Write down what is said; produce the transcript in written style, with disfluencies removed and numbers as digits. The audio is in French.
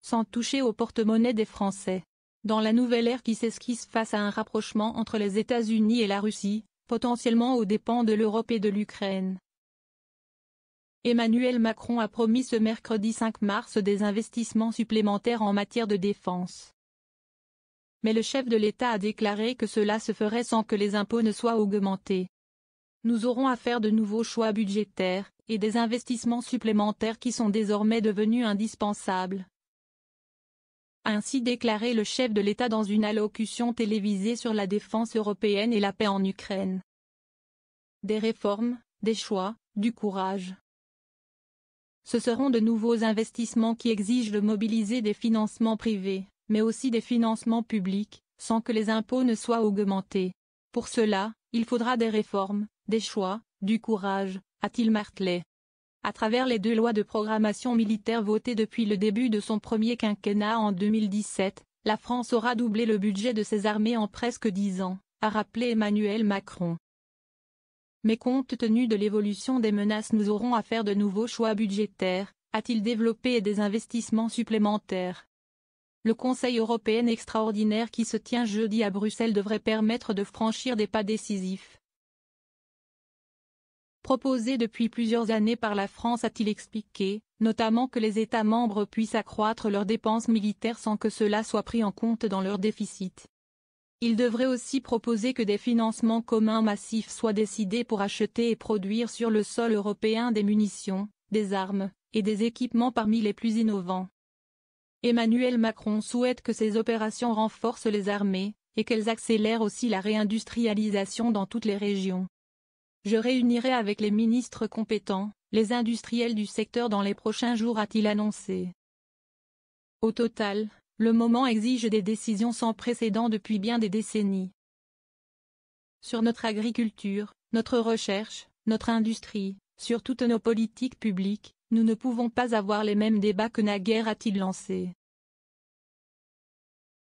sans toucher au porte-monnaie des Français. Dans la nouvelle ère qui s'esquisse face à un rapprochement entre les États-Unis et la Russie, potentiellement aux dépens de l'Europe et de l'Ukraine. Emmanuel Macron a promis ce mercredi 5 mars des investissements supplémentaires en matière de défense. Mais le chef de l'État a déclaré que cela se ferait sans que les impôts ne soient augmentés. Nous aurons à faire de nouveaux choix budgétaires, et des investissements supplémentaires qui sont désormais devenus indispensables. A ainsi déclaré le chef de l'État dans une allocution télévisée sur la défense européenne et la paix en Ukraine. Des réformes, des choix, du courage. Ce seront de nouveaux investissements qui exigent de mobiliser des financements privés, mais aussi des financements publics, sans que les impôts ne soient augmentés. Pour cela, il faudra des réformes, des choix, du courage, a-t-il martelé. À travers les 2 lois de programmation militaire votées depuis le début de son premier quinquennat en 2017, la France aura doublé le budget de ses armées en presque 10 ans, a rappelé Emmanuel Macron. Mais compte tenu de l'évolution des menaces, nous aurons à faire de nouveaux choix budgétaires, a-t-il développé, et des investissements supplémentaires. Le Conseil européen extraordinaire qui se tient jeudi à Bruxelles devrait permettre de franchir des pas décisifs. Proposé depuis plusieurs années par la France, a-t-il expliqué, notamment que les États membres puissent accroître leurs dépenses militaires sans que cela soit pris en compte dans leur déficit. Il devrait aussi proposer que des financements communs massifs soient décidés pour acheter et produire sur le sol européen des munitions, des armes, et des équipements parmi les plus innovants. Emmanuel Macron souhaite que ces opérations renforcent les armées, et qu'elles accélèrent aussi la réindustrialisation dans toutes les régions. Je réunirai avec les ministres compétents, les industriels du secteur dans les prochains jours, a-t-il annoncé. Au total, le moment exige des décisions sans précédent depuis bien des décennies. Sur notre agriculture, notre recherche, notre industrie, sur toutes nos politiques publiques, nous ne pouvons pas avoir les mêmes débats que naguère, a-t-il lancé.